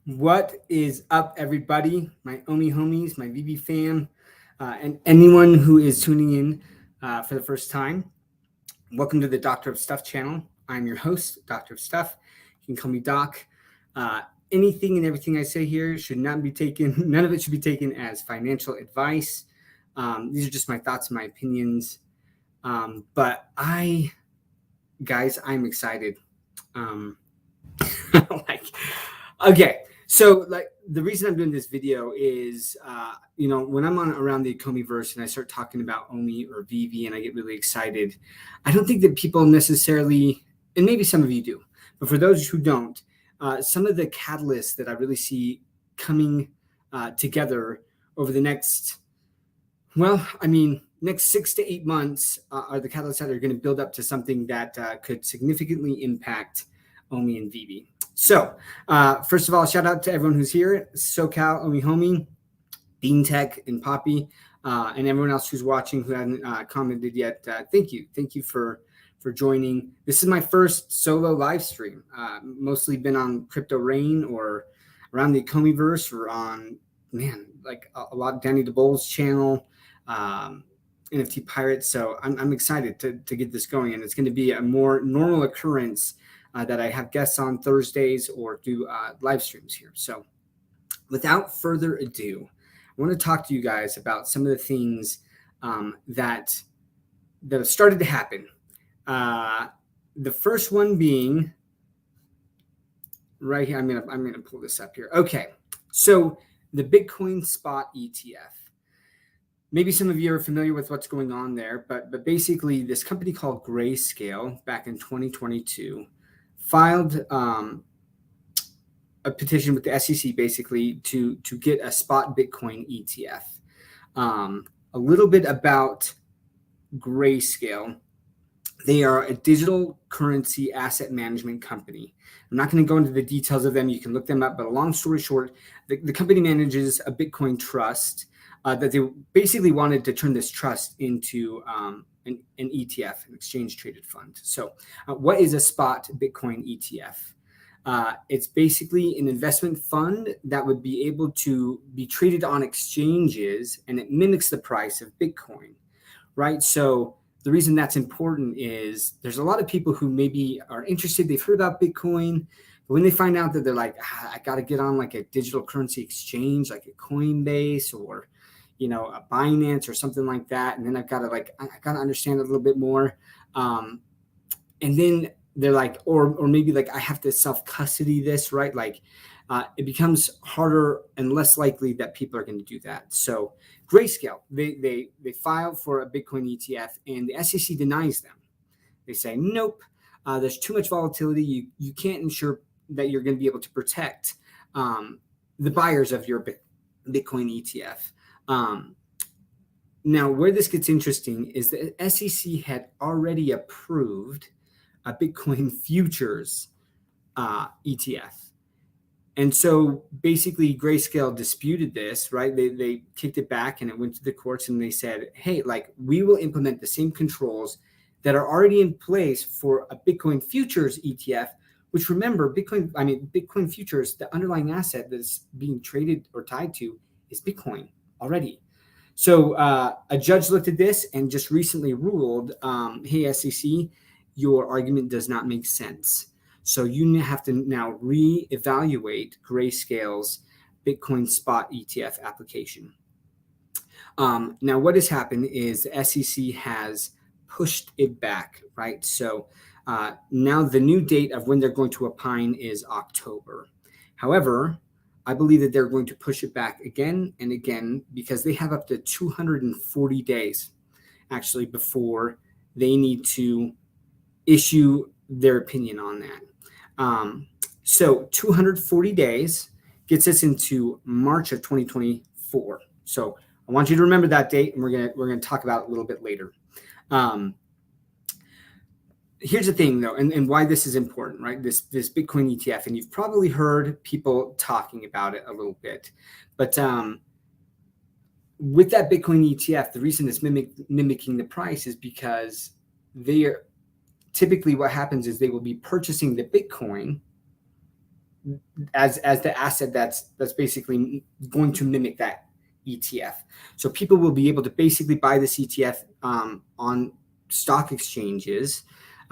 What is up, everybody? My OMI homies, my VeVe fam, and anyone who is tuning in for the first time. Welcome to the Doctor of Stuff channel. I'm your host, Doctor of Stuff. You can call me Doc. Anything and everything I say here should not be taken, none of it should be taken as financial advice. These are just my thoughts and my opinions. But guys, I'm excited. like, okay. So, the reason I'm doing this video is, when I'm on around the Komiverse and I start talking about OMI or VeVe and I get really excited, I don't think that people necessarily, and maybe some of you do, but for those who don't, some of the catalysts that I really see coming together over the next 6 to 8 months are the catalysts that are going to build up to something that could significantly impact OMI and VeVe. So, first of all, shout out to everyone who's here, SoCal, OMI Homie, Bean Tech, and Poppy, and everyone else who's watching who hasn't commented yet. Thank you for joining. This is my first solo live stream. Mostly been on Crypto Rain or around the Komiverse or on a lot Danny DeBole's channel, NFT Pirates. So I'm excited to get this going, and it's going to be a more normal occurrence. That I have guests on Thursdays or do live streams here. So without further ado, I want to talk to you guys about some of the things that have started to happen. The first one being right here. I'm gonna pull this up here. Okay, so the Bitcoin spot ETF. Maybe some of you are familiar with what's going on there, but basically this company called Grayscale back in 2022 filed a petition with the SEC basically to get a spot Bitcoin ETF. A little bit about Grayscale. They are a digital currency asset management company. I'm not going to go into the details of them. You can look them up. But a long story short, the company manages a Bitcoin trust that they basically wanted to turn this trust into an ETF, an exchange traded fund. So what is a spot Bitcoin ETF? It's basically an investment fund that would be able to be traded on exchanges, and it mimics the price of Bitcoin, right? So the reason that's important is there's a lot of people who maybe are interested, they've heard about Bitcoin, but when they find out that they're like, I got to get on like a digital currency exchange, like a Coinbase or a Binance or something like that. And then I gotta understand it a little bit more. And then they're like, or maybe like I have to self-custody this, right? It becomes harder and less likely that people are going to do that. So Grayscale, they filed for a Bitcoin ETF and the SEC denies them. They say, nope, there's too much volatility. You can't ensure that you're going to be able to protect the buyers of your Bitcoin ETF. Now, where this gets interesting is the SEC had already approved a Bitcoin futures ETF. And so basically Grayscale disputed this, right? They kicked it back and it went to the courts and they said, hey, we will implement the same controls that are already in place for a Bitcoin futures ETF, which remember, Bitcoin futures, the underlying asset that's being traded or tied to is Bitcoin already. So a judge looked at this and just recently ruled, hey, SEC, your argument does not make sense. So you have to now reevaluate Grayscale's Bitcoin spot ETF application. Now, what has happened is the SEC has pushed it back, right? So now the new date of when they're going to opine is October. However, I believe that they're going to push it back again and again because they have up to 240 days actually before they need to issue their opinion on that. So 240 days gets us into March of 2024. So I want you to remember that date, and we're gonna talk about it a little bit later. Here's the thing, though, and why this is important, right? This Bitcoin ETF, and you've probably heard people talking about it a little bit, but with that Bitcoin ETF, the reason it's mimicking the price is because they are typically what happens is they will be purchasing the Bitcoin as the asset that's basically going to mimic that ETF. So people will be able to basically buy this ETF on stock exchanges,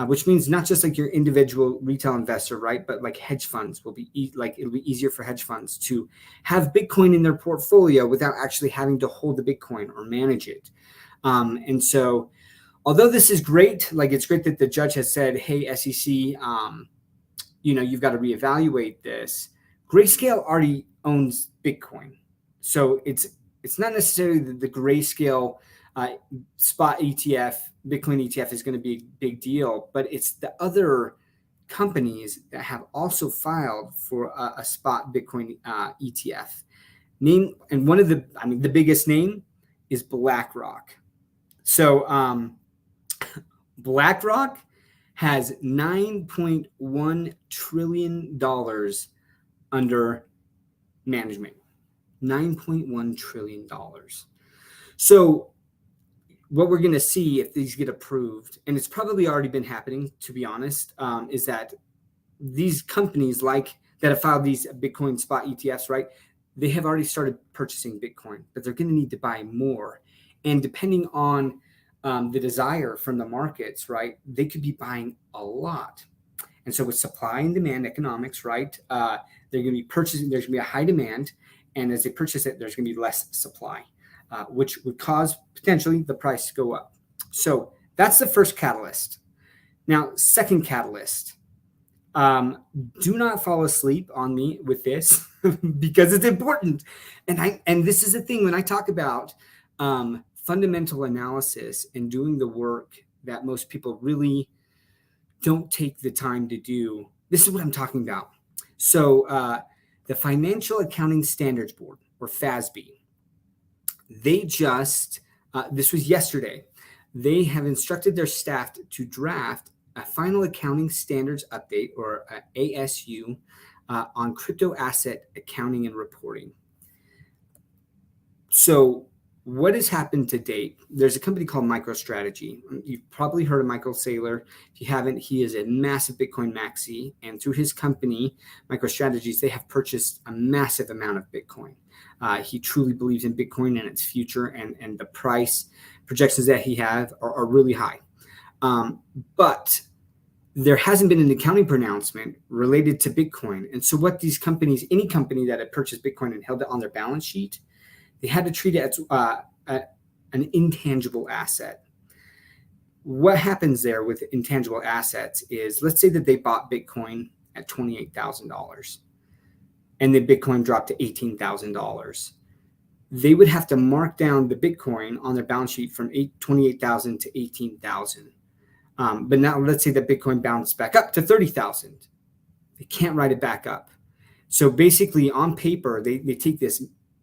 which means not just like your individual retail investor, right? But like hedge funds will be like, it'll be easier for hedge funds to have Bitcoin in their portfolio without actually having to hold the Bitcoin or manage it. And so, although this is great, like it's great that the judge has said, hey, SEC, you've got to reevaluate this. Grayscale already owns Bitcoin. So it's not necessarily the Grayscale spot ETF, Bitcoin ETF is going to be a big deal, but it's the other companies that have also filed for a spot Bitcoin ETF. And one of the biggest name is BlackRock. So BlackRock has $9.1 trillion under management. $9.1 trillion. So what we're going to see if these get approved, and it's probably already been happening, to be honest, is that these companies like that have filed these Bitcoin spot ETFs, right? They have already started purchasing Bitcoin, but they're going to need to buy more. And depending on the desire from the markets, right, they could be buying a lot. And so with supply and demand economics, right, they're going to be purchasing, there's going to be a high demand. And as they purchase it, there's going to be less supply, which would cause potentially the price to go up. So that's the first catalyst. Now, second catalyst, do not fall asleep on me with this because it's important. And this is the thing when I talk about fundamental analysis and doing the work that most people really don't take the time to do. This is what I'm talking about. So the Financial Accounting Standards Board, or FASB, they just, this was yesterday, they have instructed their staff to draft a final accounting standards update, or ASU, on crypto asset accounting and reporting. So what has happened to date? There's a company called MicroStrategy. You've probably heard of Michael Saylor. If you haven't, he is a massive Bitcoin maxi. And through his company, MicroStrategies, they have purchased a massive amount of Bitcoin. He truly believes in Bitcoin and its future, and the price projections that he has are really high. But there hasn't been an accounting pronouncement related to Bitcoin. And so what these companies, any company that had purchased Bitcoin and held it on their balance sheet, they had to treat it as an intangible asset. What happens there with intangible assets is, let's say that they bought Bitcoin at $28,000 and the Bitcoin dropped to $18,000. They would have to mark down the Bitcoin on their balance sheet from $28,000 to $18,000. But now let's say that Bitcoin bounced back up to $30,000. They can't write it back up. So basically on paper, they take this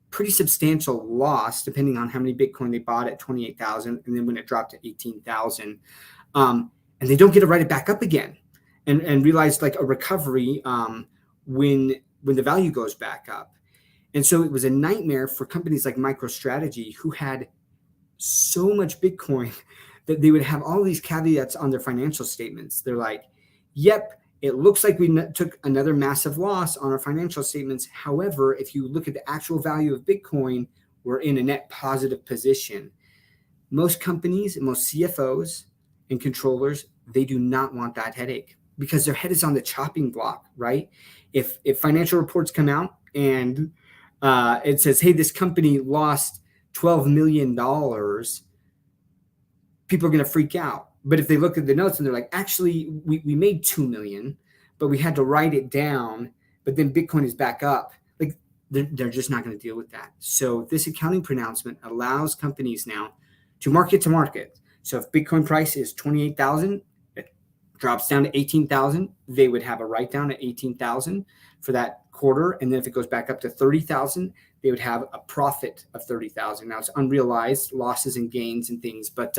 pretty substantial loss depending on how many Bitcoin they bought at 28,000, and then when it dropped to 18,000, and they don't get to write it back up again, and realize like a recovery when the value goes back up. And so it was a nightmare for companies like MicroStrategy, who had so much Bitcoin that they would have all these caveats on their financial statements. They're like, yep, it looks like we took another massive loss on our financial statements. However, if you look at the actual value of Bitcoin, we're in a net positive position. Most companies, most CFOs and controllers, they do not want that headache because their head is on the chopping block, right? If financial reports come out and it says, hey, this company lost $12 million, people are going to freak out. But if they look at the notes and they're like, actually, we made 2 million, but we had to write it down, but then Bitcoin is back up, like they're just not going to deal with that. So this accounting pronouncement allows companies now to market to market. So if Bitcoin price is 28,000, it drops down to 18,000, they would have a write down at 18,000 for that quarter. And then if it goes back up to 30,000, they would have a profit of 30,000. Now it's unrealized losses and gains and things, but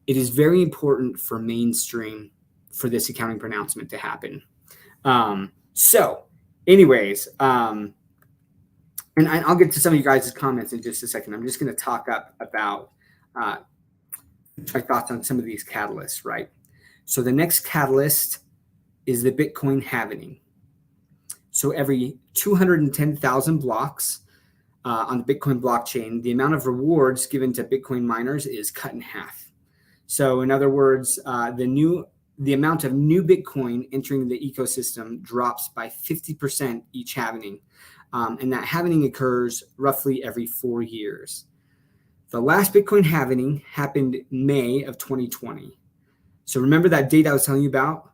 it is very important for mainstream for this accounting pronouncement to happen. So anyways, and I'll get to some of you guys' comments in just a second. I'm just going to talk up about my thoughts on some of these catalysts, right? So the next catalyst is the Bitcoin halving. So every 210,000 blocks on the Bitcoin blockchain, the amount of rewards given to Bitcoin miners is cut in half. So in other words, the amount of new Bitcoin entering the ecosystem drops by 50% each halvening. And that halvening occurs roughly every 4 years. The last Bitcoin halvening happened May of 2020. So remember that date I was telling you about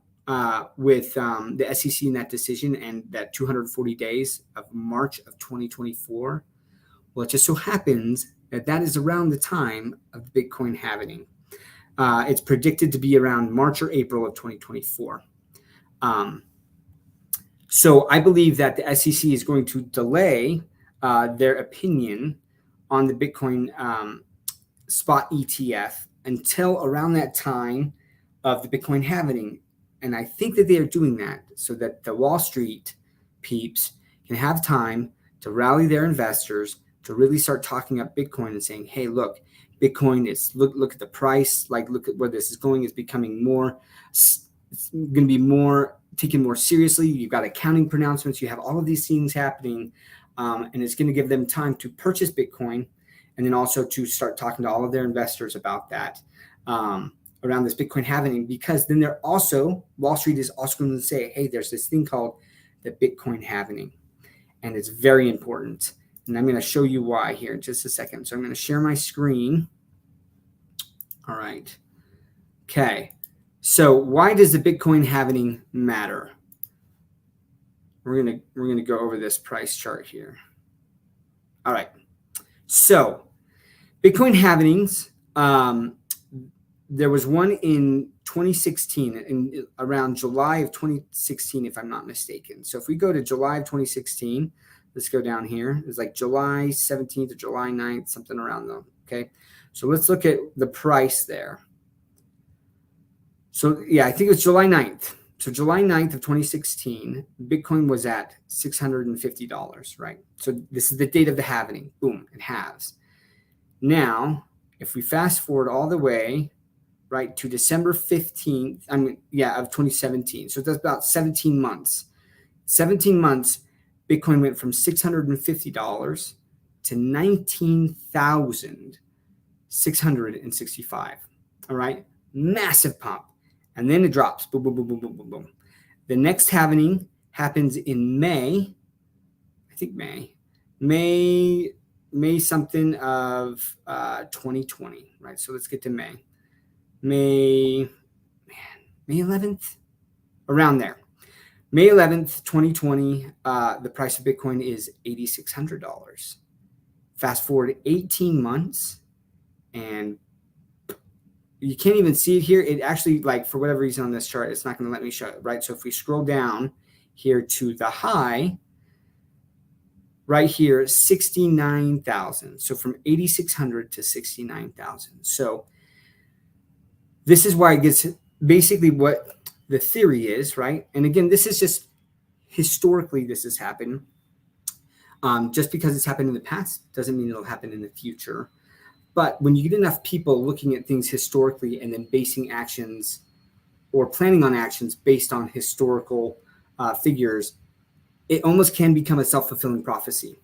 with the SEC and that decision and that 240 days of March of 2024? Well, it just so happens that that is around the time of the Bitcoin halvening. It's predicted to be around March or April of 2024. So I believe that the SEC is going to delay their opinion on the Bitcoin spot ETF until around that time of the Bitcoin halvening. And I think that they are doing that so that the Wall Street peeps can have time to rally their investors to really start talking up Bitcoin and saying, hey, look, Bitcoin is, look at the price, like look at where this is going, is becoming more, it's going to be more taken more seriously. You've got accounting pronouncements, you have all of these things happening, and it's going to give them time to purchase Bitcoin and then also to start talking to all of their investors about that around this Bitcoin halvening, because then they're also, Wall Street is also going to say, hey, there's this thing called the Bitcoin halvening, and it's very important. And I'm going to show you why here in just a second. So I'm going to share my screen. All right. Okay. So why does the Bitcoin halvening matter? We're going to go over this price chart here. All right. So Bitcoin halvenings, there was one in 2016, in around July of 2016, if I'm not mistaken. So if we go to July of 2016, let's go down here. It's like July 17th or July 9th, something around them. Okay. So let's look at the price there. So yeah, I think it was July 9th. So July 9th of 2016, Bitcoin was at $650, right? So this is the date of the halvening. Boom, it halves. Now, if we fast forward all the way, right, to December 15th, of 2017. So that's about 17 months. 17 months, Bitcoin went from $650 to $19,665. All right, massive pump. And then it drops. Boom, boom, boom, boom, boom, boom, boom. The next halvening happens in May. I think May something of 2020, right? So let's get to May. May 11th, around there. May 11th, 2020, the price of Bitcoin is $8,600. Fast forward 18 months, and you can't even see it here. It actually, like, for whatever reason on this chart, it's not going to let me show it, right? So if we scroll down here to the high, right here, 69,000. So from 8,600 to 69,000. So this is why it gets basically what the theory is, right? And again, this is just historically this has happened. Just because it's happened in the past doesn't mean it'll happen in the future. But when you get enough people looking at things historically and then basing actions or planning on actions based on historical figures, it almost can become a self-fulfilling prophecy.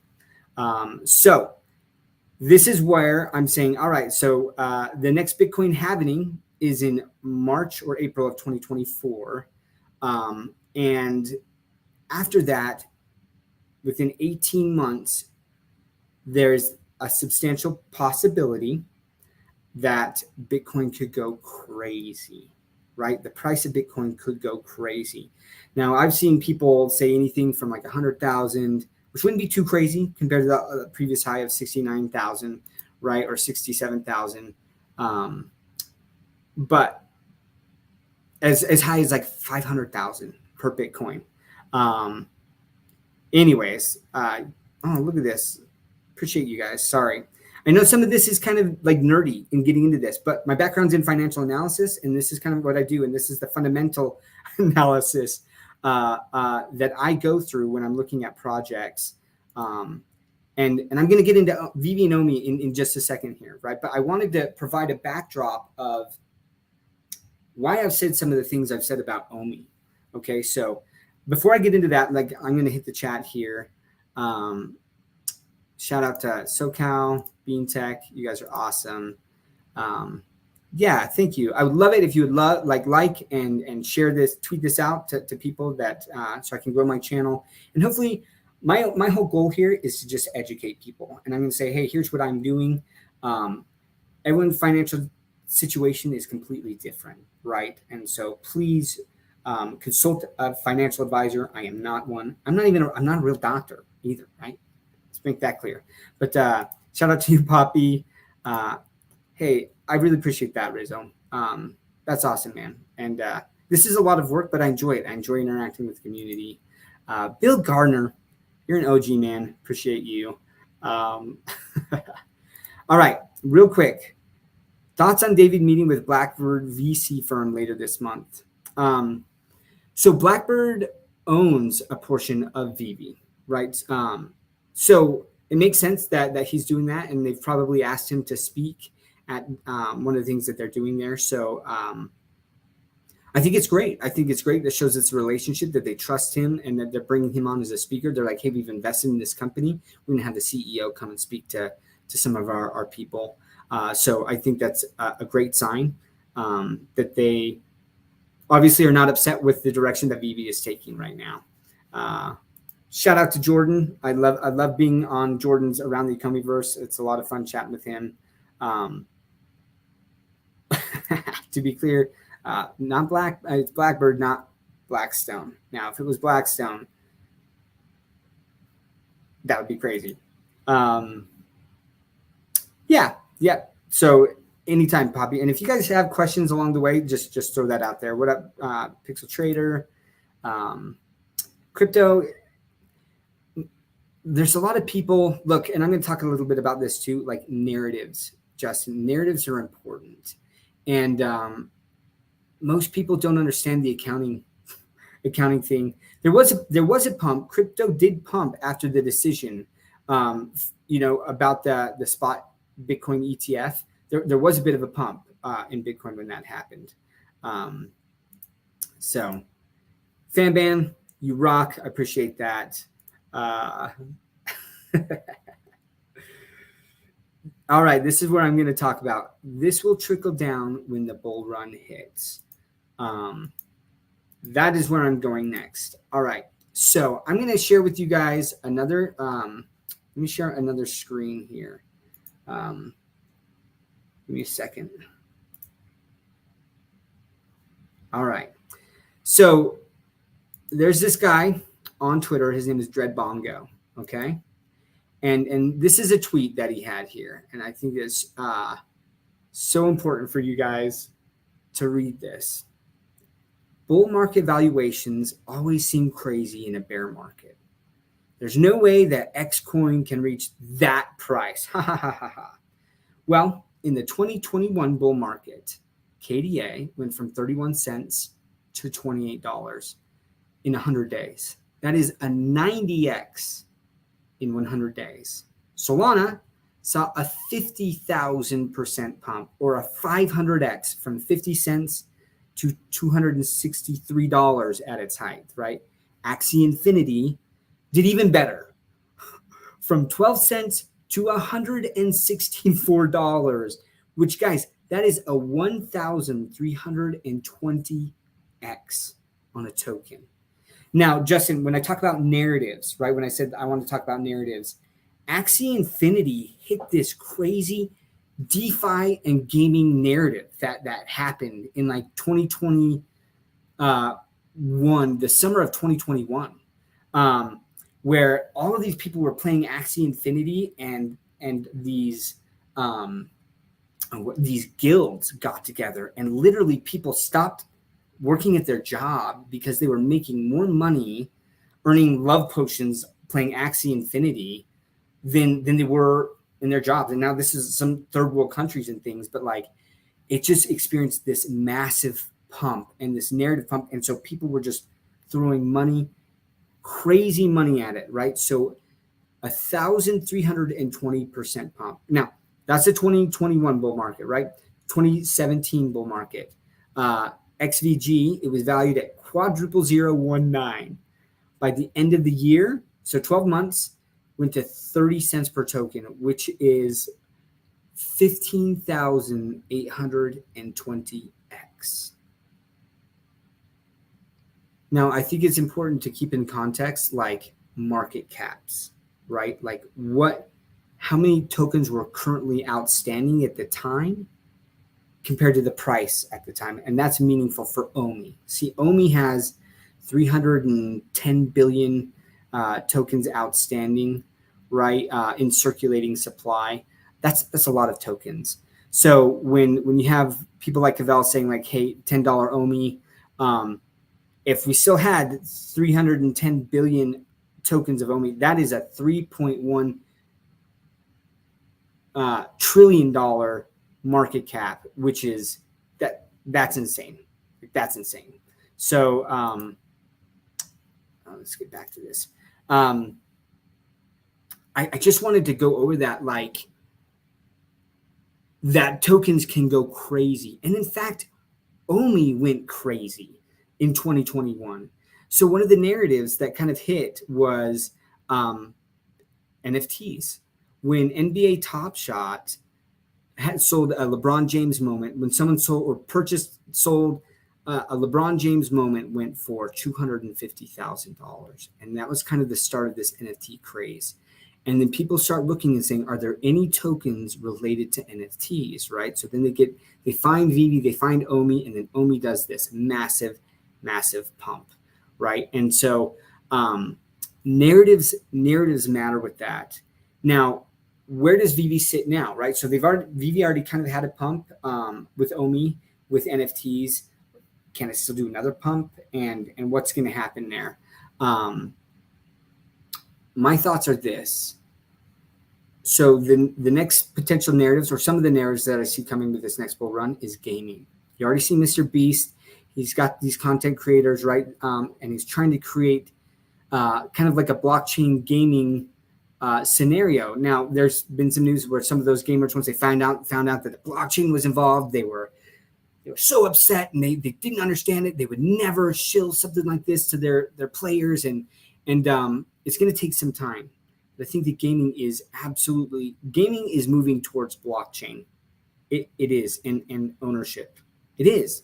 So this is where I'm saying, all right, so the next Bitcoin halvening is in March or April of 2024. And after that, within 18 months, there's a substantial possibility that Bitcoin could go crazy, right? The price of Bitcoin could go crazy. Now, I've seen people say anything from like 100,000, which wouldn't be too crazy compared to the previous high of 69,000, right? Or 67,000. But as high as like 500,000 per Bitcoin. Anyways, oh, look at this. Appreciate you guys. Sorry. I know some of this is kind of like nerdy in getting into this, but my background's in financial analysis, and this is kind of what I do. And this is the fundamental analysis that I go through when I'm looking at projects. And I'm going to get into VeVe and OMI in just a second here, right? But I wanted to provide a backdrop of why I've said some of the things I've said about OMI. Okay, so before I get into that, like I'm going to hit the chat here. Shout out to SoCal, Bean Tech. You guys are awesome. Yeah, thank you. I would love it if you would like and share this, tweet this out to people that so I can grow my channel. And hopefully my whole goal here is to just educate people. And I'm going to say, hey, here's what I'm doing. Everyone's financial situation is completely different, right? And so please consult a financial advisor. I am not one. I'm not a real doctor either, right? Let's make that clear. But shout out to you, Poppy. Hey, I really appreciate that, Rizzo. That's awesome, man. And this is a lot of work, but I enjoy it. I enjoy interacting with the community. Bill Gardner, you're an OG, man. Appreciate you. All right, real quick. Thoughts on David meeting with Blackbird VC firm later this month. So Blackbird owns a portion of VeVe, right? So it makes sense that he's doing that, and they've probably asked him to speak at one of the things that they're doing there. So I think it's great. I think it's great. That shows it's a relationship, that they trust him and that they're bringing him on as a speaker. They're like, hey, we've invested in this company. We're going to have the CEO come and speak to some of our people. So I think that's a great sign that they obviously are not upset with the direction that VeVe is taking right now. Shout out to Jordan. I love being on Jordan's Around the Economyverse. It's a lot of fun chatting with him. To be clear, it's Blackbird, not Blackstone. Now, if it was Blackstone, that would be crazy. Yeah. So anytime, Poppy. And if you guys have questions along the way, just throw that out there. What up, Pixel Trader? Crypto. There's a lot of people, look, and I'm going to talk a little bit about this too, like narratives, Justin. Narratives are important. And most people don't understand the accounting thing. There was a pump. Crypto did pump after the decision, about the spot Bitcoin ETF. There was a bit of a pump in Bitcoin when that happened. So Fanban, you rock. I appreciate that. All right, this is what I'm going to talk about. This will trickle down when the bull run hits. That is where I'm going next. All right, so I'm going to share with you guys another. Let me share another screen here. Give me a second. All right, so there's this guy on Twitter. His name is Dread Bongo. Okay. And this is a tweet that he had here. And I think it's so important for you guys to read this. Bull market valuations always seem crazy in a bear market. There's no way that X coin can reach that price. Ha ha ha ha ha. Well, in the 2021 bull market, KDA went from 31 cents to $28 in 100 days. That is a 90x in 100 days. Solana saw a 50,000% pump, or a 500x from 50 cents to $263 at its height, right? Axie Infinity did even better, from 12 cents to $164, which, guys, that is a 1,320x on a token. Now, Justin, when I talk about narratives, right, when I said I want to talk about narratives, Axie Infinity hit this crazy DeFi and gaming narrative that happened in like 2021, the summer of 2021, where all of these people were playing Axie Infinity, and these guilds got together, and literally people stopped working at their job because they were making more money earning love potions playing Axie Infinity than they were in their jobs. And now this is some third world countries and things, but like it just experienced this massive pump and this narrative pump. And so people were just throwing money, crazy money at it, right? So 1,320% pump. Now that's the 2021 bull market, right? 2017 bull market. XVG, it was valued at $0.0019. by the end of the year, so 12 months, went to 30 cents per token, which is 15,820x. Now, I think it's important to keep in context like market caps, right? Like how many tokens were currently outstanding at the time compared to the price at the time. And that's meaningful for OMI. See, OMI has 310 billion tokens outstanding, right, in circulating supply. That's a lot of tokens. So when you have people like Cavell saying like, hey, $10 OMI, if we still had 310 billion tokens of OMI, that is a $3.1 trillion market cap, which is that's insane. That's insane. So let's get back to this. I just wanted to go over that, like that tokens can go crazy. And in fact, OMI went crazy in 2021. So one of the narratives that kind of hit was NFTs. When NBA Top Shot had sold a LeBron James moment, when someone sold a LeBron James moment went for $250,000. And that was kind of the start of this NFT craze. And then people start looking and saying, are there any tokens related to NFTs, right? So then they find VeVe, they find OMI, and then OMI does this massive pump, right? And so narratives matter with that. Now, where does VeVe sit now, right? So VeVe already kind of had a pump with OMI, with NFTs. Can it still do another pump? And what's going to happen there? My thoughts are this. So the next potential narratives, or some of the narratives that I see coming with this next bull run, is gaming. You already see Mr. Beast. He's got these content creators, right? And he's trying to create kind of like a blockchain gaming scenario. Now, there's been some news where some of those gamers, once they found out that the blockchain was involved, they were so upset, and they didn't understand it. They would never shill something like this to their players, and it's going to take some time. But I think that gaming is moving towards blockchain. It is, and ownership. It is.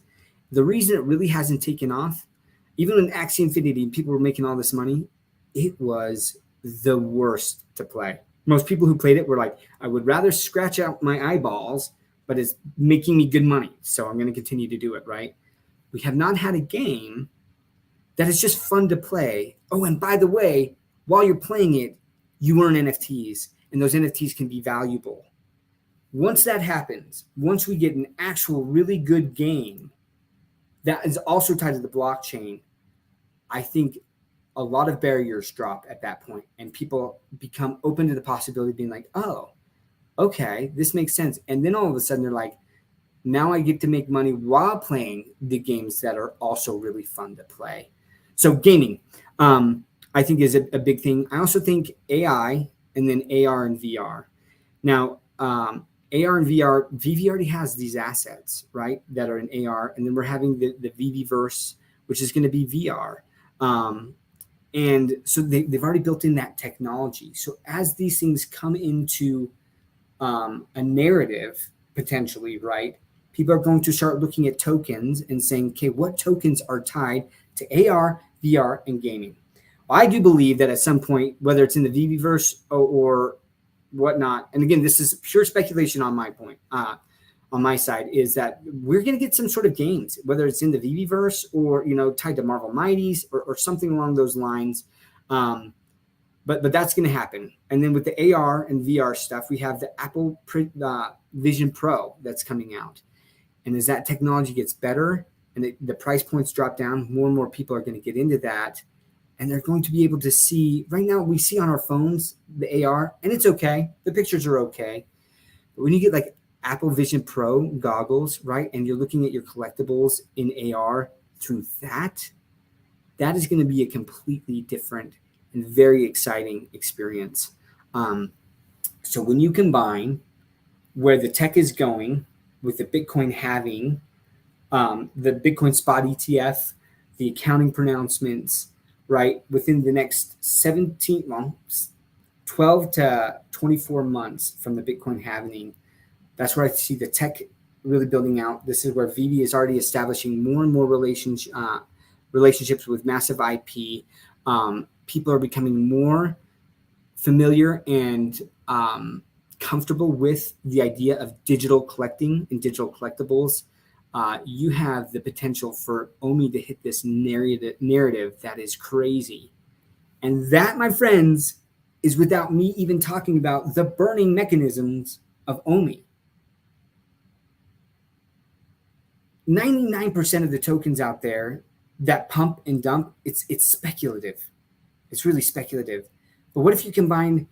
The reason it really hasn't taken off, even when Axie Infinity people were making all this money, it was the worst to play. Most people who played it were like, I would rather scratch out my eyeballs, but it's making me good money, so I'm going to continue to do it, right? We have not had a game that is just fun to play. Oh, and by the way, while you're playing it, you earn NFTs, and those NFTs can be valuable. Once that happens, once we get an actual really good game that is also tied to the blockchain, I think a lot of barriers drop at that point, and people become open to the possibility of being like, oh, okay, this makes sense. And then all of a sudden they're like, now I get to make money while playing the games that are also really fun to play. So gaming, I think, is a big thing. I also think AI, and then AR and VR. Now, AR and VR, VeVe already has these assets, right, that are in AR. And then we're having the VeVeverse, which is going to be VR. And so they've already built in that technology. So as these things come into a narrative, potentially, right, people are going to start looking at tokens and saying, okay, what tokens are tied to AR, VR, and gaming? Well, I do believe that at some point, whether it's in the VeVeverse or whatnot, and again, this is pure speculation on my point, on my side, is that we're going to get some sort of games, whether it's in the VeVeverse or, tied to Marvel Mighties or something along those lines. But that's going to happen. And then with the AR and VR stuff, we have the Apple Vision Pro that's coming out. And as that technology gets better and the price points drop down, more and more people are going to get into that. And they're going to be able to see, right now we see on our phones the AR, and it's okay. The pictures are okay. But when you get like Apple Vision Pro goggles, right, and you're looking at your collectibles in AR through that is going to be a completely different and very exciting experience. So when you combine where the tech is going with the Bitcoin halving, the Bitcoin spot ETF, the accounting pronouncements, right, within the next 12 to 24 months from the Bitcoin halving. That's where I see the tech really building out. This is where VeVe is already establishing more and more relationships with massive IP. People are becoming more familiar and comfortable with the idea of digital collecting and digital collectibles. You have the potential for OMI to hit this narrative that is crazy. And that, my friends, is without me even talking about the burning mechanisms of OMI. 99% of the tokens out there that pump and dump, it's speculative. It's really speculative. But what if you combine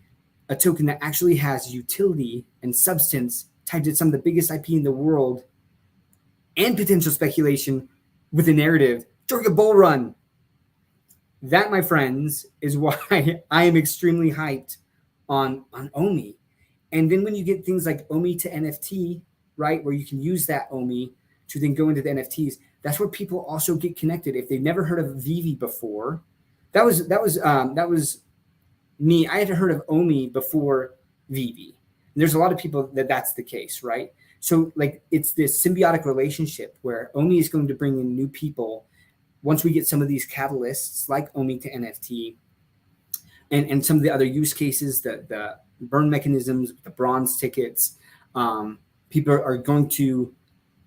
a token that actually has utility and substance tied to some of the biggest IP in the world and potential speculation with a narrative during a bull run? That, my friends, is why I am extremely hyped on OMI. And then when you get things like OMI to NFT, right, where you can use that OMI to then go into the NFTs, that's where people also get connected. If they've never heard of VeVe before, that was me. I had heard of OMI before VeVe. And there's a lot of people that's the case, right? So like it's this symbiotic relationship where OMI is going to bring in new people once we get some of these catalysts like OMI to NFT and some of the other use cases, the burn mechanisms, the bronze tickets. People are going to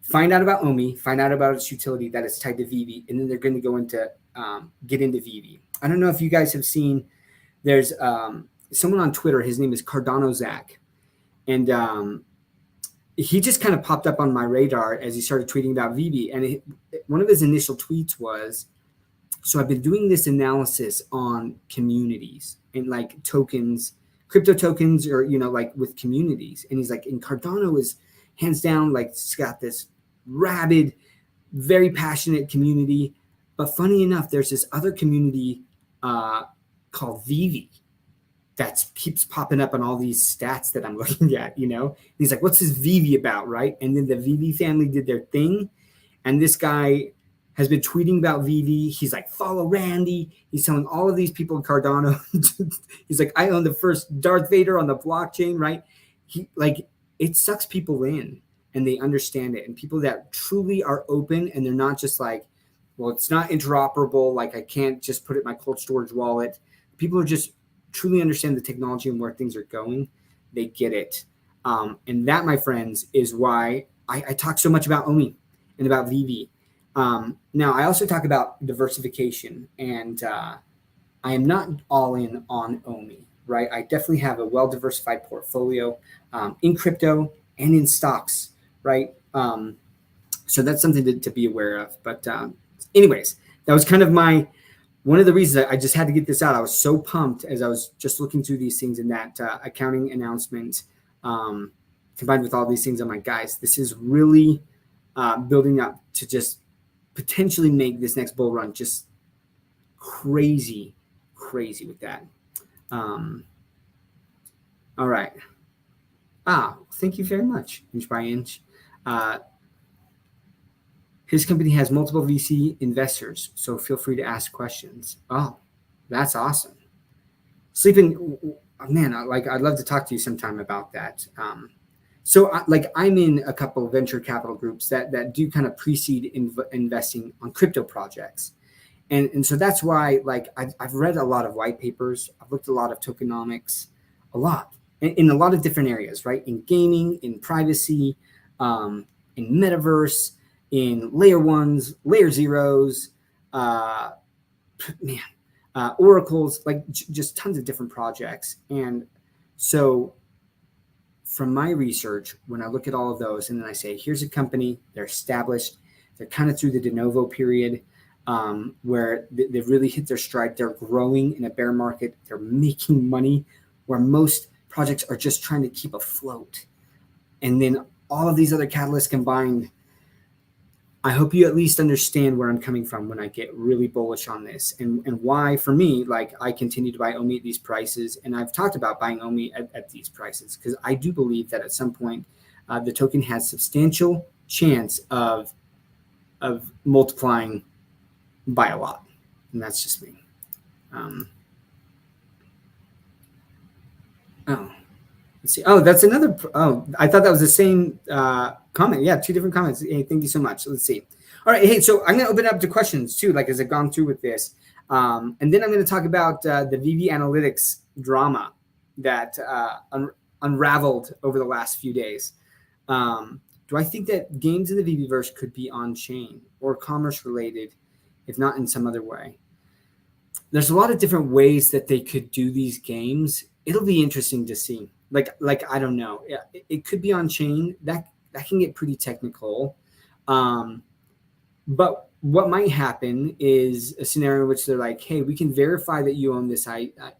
find out about OMI, find out about its utility that is tied to VeVe, and then they're going to go into get into VeVe. I don't know if you guys have seen. There's someone on Twitter. His name is Cardano Zach, and he just kind of popped up on my radar as he started tweeting about VeVe. And one of his initial tweets was, "So I've been doing this analysis on communities and like tokens, crypto tokens, or like with communities." And he's like, "And Cardano is hands down like it's got this rabid, very passionate community. But funny enough, there's this other community called VeVe that keeps popping up on all these stats that I'm looking at, And he's like, what's this VeVe about, right? And then the VeVe family did their thing. And this guy has been tweeting about VeVe. He's like, follow Randy. He's telling all of these people in Cardano. He's like, I own the first Darth Vader on the blockchain, right? It sucks people in and they understand it. And people that truly are open and they're not just like, well, it's not interoperable. Like I can't just put it in my cold storage wallet. People are just truly understand the technology and where things are going. They get it. And that, my friends, is why I talk so much about OMI and about VeVe. Now, I also talk about diversification, and I am not all in on OMI, right? I definitely have a well-diversified portfolio in crypto and in stocks, right? So that's something to be aware of. But anyways, that was kind of one of the reasons I just had to get this out. I was so pumped as I was just looking through these things in that accounting announcement combined with all these things. I'm like, guys, this is really building up to just potentially make this next bull run just crazy with that. All right. Thank you very much, Inch by Inch. His company has multiple VC investors, so feel free to ask questions. Oh, that's awesome. Sleeping, man, I'd love to talk to you sometime about that. I'm in a couple of venture capital groups that do kind of pre-seed investing on crypto projects. And so that's why, I've read a lot of white papers. I've looked at a lot of tokenomics, a lot, in a lot of different areas, right? In gaming, in privacy, in metaverse, in layer ones, layer zeros, oracles, just tons of different projects. And so from my research, when I look at all of those and then I say, here's a company, they're established, they're kind of through the de novo period where they've really hit their stride. They're growing in a bear market. They're making money where most projects are just trying to keep afloat. And then all of these other catalysts combined, I hope you at least understand where I'm coming from when I get really bullish on this and why, for me, I continue to buy OMI at these prices. And I've talked about buying OMI at these prices because I do believe that at some point the token has substantial chance of multiplying by a lot. And that's just me. Um, oh, let's see. Oh, that's another. Oh, I thought that was the same comment. Yeah, two different comments. Hey, thank you so much. Let's see. All right. Hey, so I'm going to open it up to questions too, like as I've gone through with this. And then I'm going to talk about the VeVe Analytics drama that unraveled over the last few days. Do I think that games in the VeVeverse could be on chain or commerce related, if not in some other way? There's a lot of different ways that they could do these games. It'll be interesting to see. Like I don't know. It could be on chain. That can get pretty technical. But what might happen is a scenario in which they're like, "Hey, we can verify that you own this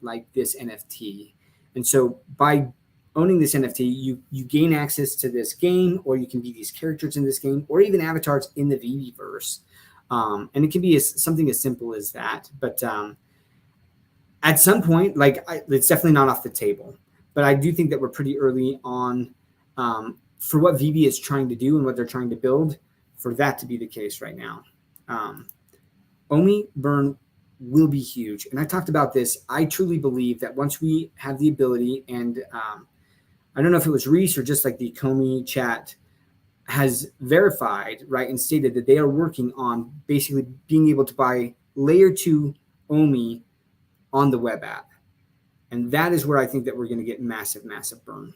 like this NFT," and so by owning this NFT, you gain access to this game, or you can be these characters in this game, or even avatars in the VeVeverse. And it can be something as simple as that. But at some point, it's definitely not off the table. But I do think that we're pretty early on for what VeVe is trying to do and what they're trying to build, for that to be the case right now. OMI burn will be huge. And I talked about this. I truly believe that once we have the ability, and I don't know if it was Reese or just like the Comey chat has verified, right, and stated that they are working on basically being able to buy layer 2 OMI on the web app. And that is where I think that we're going to get massive burn.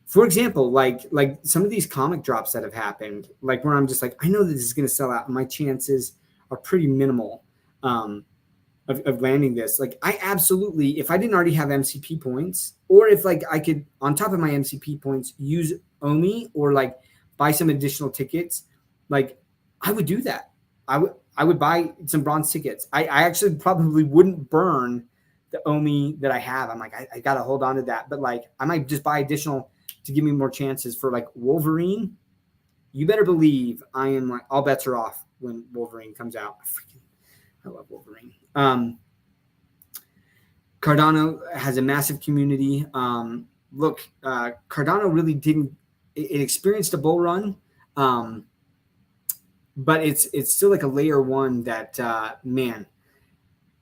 For example, like some of these comic drops that have happened, like where I'm just like, I know that this is going to sell out, and my chances are pretty minimal of landing this. Like, I absolutely, if I didn't already have MCP points, or if like I could on top of my MCP points use OMI or like buy some additional tickets, like I would do that. I would buy some bronze tickets. I actually probably wouldn't burn the OMI that I have. I'm like, I got to hold on to that. But like, I might just buy additional to give me more chances for like Wolverine. You better believe I am like, all bets are off when Wolverine comes out. I love Wolverine. Cardano has a massive community. Look, Cardano really didn't. It experienced a bull run, but it's still like a layer 1 that man.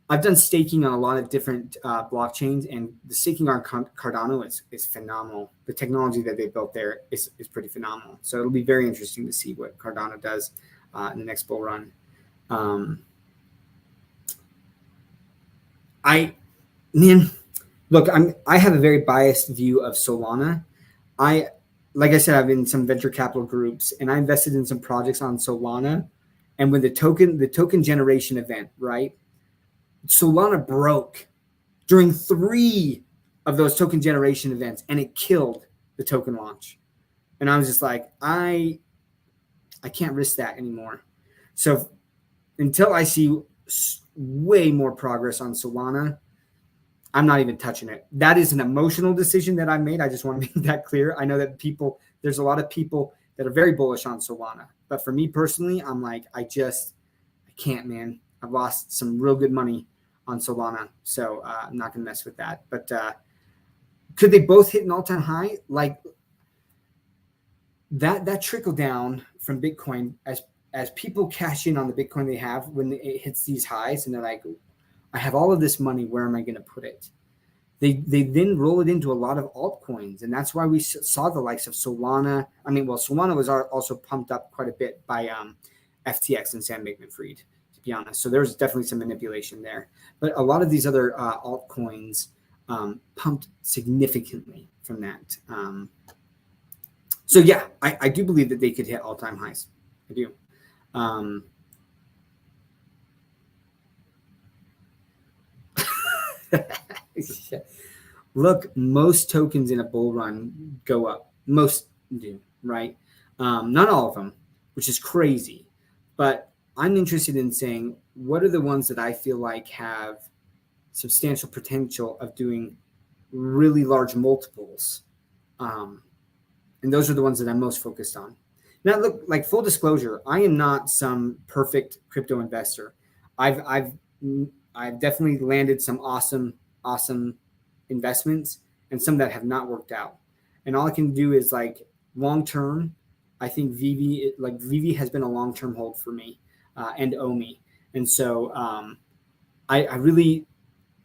I've done staking on a lot of different blockchains, and the staking on Cardano is phenomenal. The technology that they built there is pretty phenomenal. So it'll be very interesting to see what Cardano does in the next bull run. Look, I have a very biased view of Solana. Like I said, I've been in some venture capital groups, and I invested in some projects on Solana. And when the token generation event, right? Solana broke during 3 of those token generation events, and it killed the token launch. And I was just like, I can't risk that anymore. So until I see way more progress on Solana, I'm not even touching it. That is an emotional decision that I made. I just want to make that clear. I know that there's a lot of people that are very bullish on Solana. But for me personally, I'm like, I can't, man. I've lost some real good money on Solana. So I'm not going to mess with that. But could they both hit an all-time high? Like that trickle down from Bitcoin as people cash in on the Bitcoin they have when it hits these highs, and they're like, I have all of this money. Where am I going to put it? They then roll it into a lot of altcoins, and that's why we saw the likes of Solana. I mean, well, Solana was also pumped up quite a bit by FTX and Sam Bankman-Fried, to be honest. So there's definitely some manipulation there. But a lot of these other altcoins pumped significantly from that. So yeah, I do believe that they could hit all-time highs. I do. Look, most tokens in a bull run go up. Most do, right? Not all of them, which is crazy. But I'm interested in saying, what are the ones that I feel like have substantial potential of doing really large multiples? And those are the ones that I'm most focused on. Now, look, like full disclosure, I am not some perfect crypto investor. I've definitely landed some awesome investments and some that have not worked out. And all I can do is like long term. I think VeVe has been a long term hold for me, and OMI. And so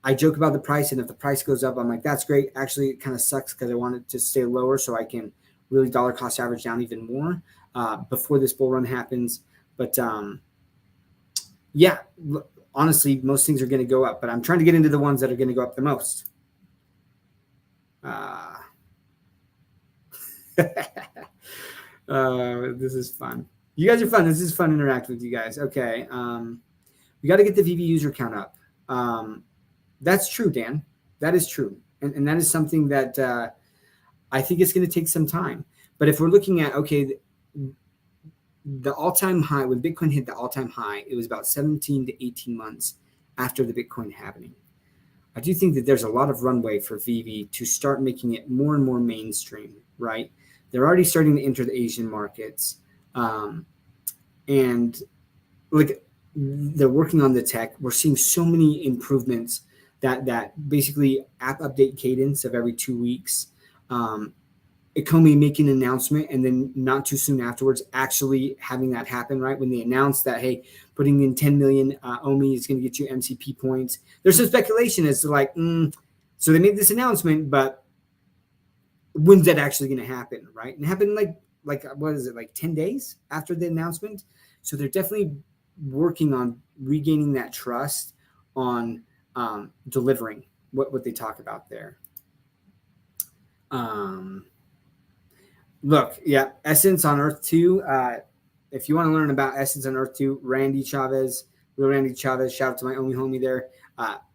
I joke about the price, and if the price goes up, I'm like, that's great. Actually, it kind of sucks because I want it to stay lower so I can really dollar cost average down even more before this bull run happens. But yeah, honestly, most things are going to go up, but I'm trying to get into the ones that are going to go up the most. This is fun. You guys are fun. This is fun to interact with you guys. Okay. We got to get the VeVe user count up. That's true, Dan. That is true. And that is something that I think it's going to take some time. But if we're looking at, okay, the all-time high, when Bitcoin hit the all-time high, it was about 17 to 18 months after the Bitcoin halving. I do think that there's a lot of runway for VeVe to start making it more and more mainstream, right? They're already starting to enter the Asian markets. And like they're working on the tech. We're seeing so many improvements that basically app update cadence of every 2 weeks. OMI making an announcement and then not too soon afterwards actually having that happen, right? When they announced that, hey, putting in 10 million OMI is going to get you MCP points. There's some speculation as to like, so they made this announcement, but when's that actually going to happen, right? And it happened like what is it, like 10 days after the announcement? So they're definitely working on regaining that trust on delivering what they talk about there. Look, yeah, Essence on Earth 2. If you want to learn about Essence on Earth 2, Randy Chavez, real Randy Chavez, shout out to my only homie there.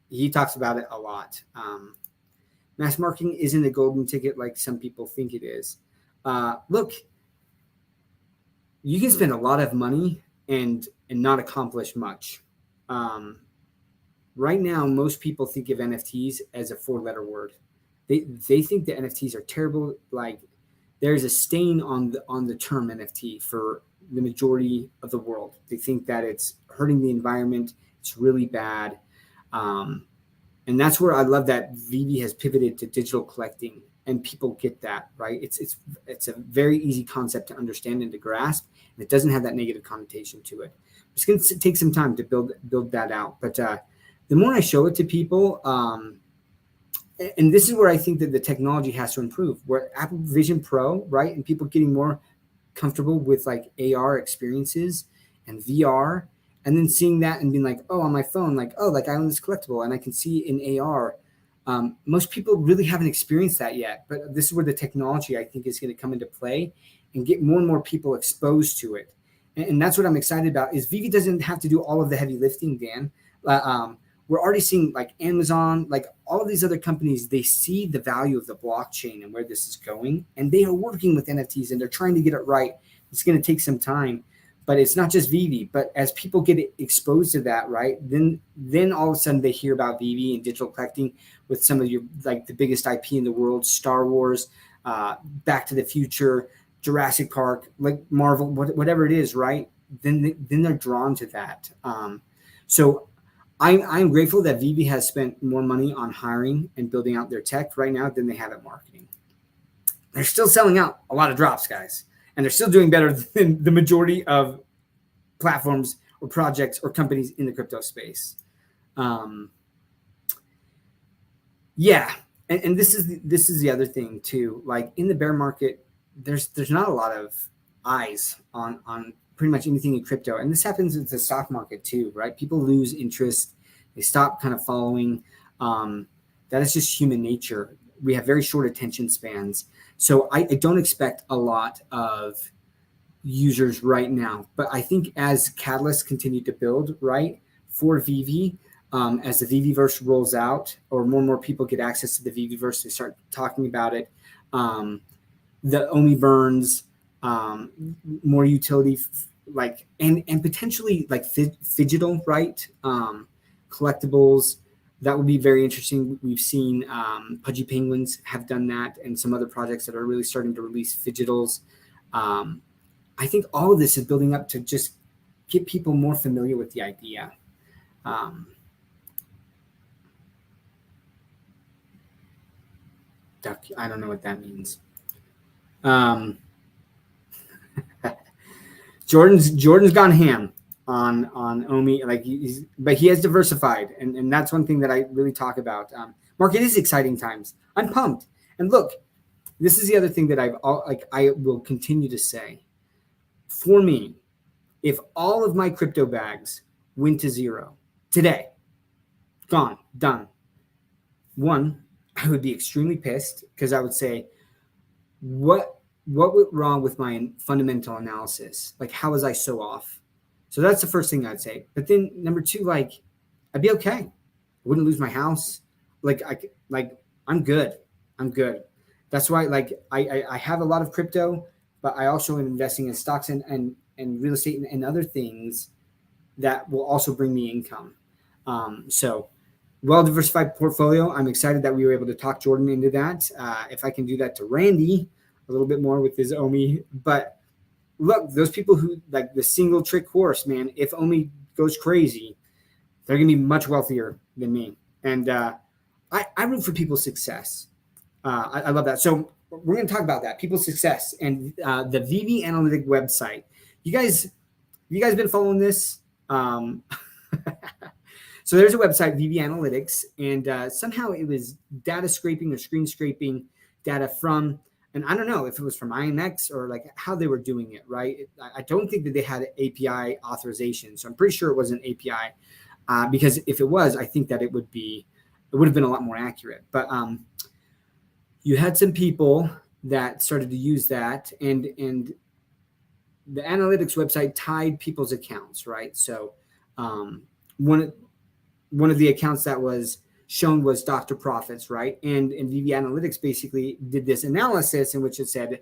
He talks about it a lot. Mass marketing isn't a golden ticket like some people think it is. Look, you can spend a lot of money and not accomplish much. Right now, most people think of NFTs as a 4-letter word. They think that NFTs are terrible. Like there's a stain on the term NFT for the majority of the world. They think that it's hurting the environment. It's really bad. And that's where I love that VeVe has pivoted to digital collecting, and people get that, right? It's a very easy concept to understand and to grasp, and it doesn't have that negative connotation to it. It's going to take some time to build that out. But the more I show it to people, and this is where I think that the technology has to improve, where Apple Vision Pro, right? And people getting more comfortable with like AR experiences and VR, and then seeing that and being like, oh, on my phone, like, oh, like I own this collectible and I can see in AR. Most people really haven't experienced that yet, but this is where the technology I think is going to come into play and get more and more people exposed to it. And that's what I'm excited about is VeVe doesn't have to do all of the heavy lifting, Dan. We're already seeing like Amazon, like all of these other companies, they see the value of the blockchain and where this is going, and they are working with NFTs and they're trying to get it right. It's going to take some time, but it's not just VeVe. But as people get exposed to that, right, then all of a sudden they hear about VeVe and digital collecting with some of your like the biggest IP in the world, Star Wars, Back to the Future, Jurassic Park, like Marvel, whatever it is, right? Then they're drawn to that. So I'm grateful that VeVe has spent more money on hiring and building out their tech right now than they have at marketing. They're still selling out a lot of drops, guys, and they're still doing better than the majority of platforms or projects or companies in the crypto space. Yeah, and this is the other thing too. Like in the bear market, there's not a lot of eyes on pretty much anything in crypto. And this happens with the stock market too, right? People lose interest. They stop kind of following. That is just human nature. We have very short attention spans. So I don't expect a lot of users right now. But I think as catalysts continue to build, right, for VeVe, as the VeVeverse rolls out or more and more people get access to the VeVeverse, they start talking about it. The OMI burns, more utility, like and potentially like digital, right? Collectibles, that would be very interesting. We've seen Pudgy Penguins have done that, and some other projects that are really starting to release digitals. I think all of this is building up to just get people more familiar with the idea. Duck, I don't know what that means. Jordan's gone ham on OMI. Like but he has diversified, and that's one thing that I really talk about. Mark, it is exciting times. I'm pumped. And look, this is the other thing that I will continue to say. For me, if all of my crypto bags went to zero today, gone, done, one, I would be extremely pissed because I would say, what went wrong with my fundamental analysis? Like, how was I so off? So that's the first thing I'd say. But then number two, like, I'd be okay. I wouldn't lose my house. I'm good. I'm good. That's why, like, I have a lot of crypto, but I also am investing in stocks and real estate and other things that will also bring me income. So well-diversified portfolio. I'm excited that we were able to talk Jordan into that. If I can do that to Randy a little bit more with his OMI. But look, those people who like the single trick horse, man, if OMI goes crazy, they're going to be much wealthier than me. And I root for people's success. I love that. So we're going to talk about that, people's success and the VeVe Analytic website. You guys been following this? So there's a website, VeVe Analytics, and somehow it was data scraping or screen scraping data from, and I don't know if it was from IMX or like how they were doing it, right? I don't think that they had API authorization. So I'm pretty sure it was an API because if it was, I think that it would have been a lot more accurate. But you had some people that started to use that, and the analytics website tied people's accounts, right? So one of the accounts that was shown was Dr. Profits, right? And VeVe Analytics basically did this analysis in which it said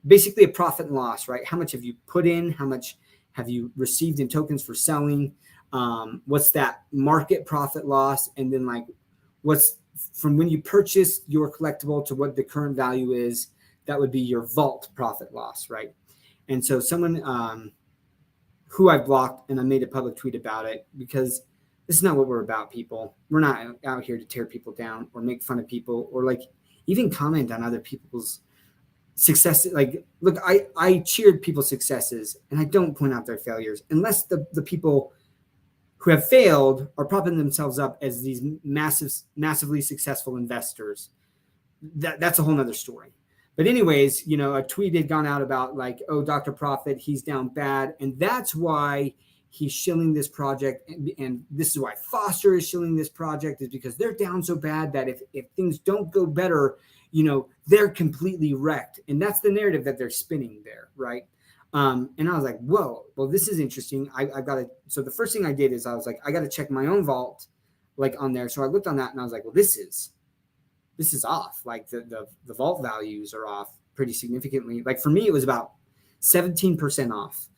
basically a profit and loss, right? How much have you put in? How much have you received in tokens for selling? What's that market profit loss? And then like what's from when you purchased your collectible to what the current value is, that would be your vault profit loss, right? And so someone who I blocked, and I made a public tweet about it because this is not what we're about, people. We're not out here to tear people down or make fun of people or like even comment on other people's successes. Like, look, I cheered people's successes and I don't point out their failures unless the people who have failed are propping themselves up as these massively successful investors. That's a whole nother story. But anyways, a tweet had gone out about like, oh, Dr. Profit, he's down bad. And that's why he's shilling this project. And this is why Foster is shilling this project, is because they're down so bad that if things don't go better, they're completely wrecked. And that's the narrative that they're spinning there, right? And I was like, whoa, well, this is interesting. So the first thing I did is I was like, I got to check my own vault, like on there. So I looked on that and I was like, well, this is off. Like the vault values are off pretty significantly. Like for me, it was about 17% off.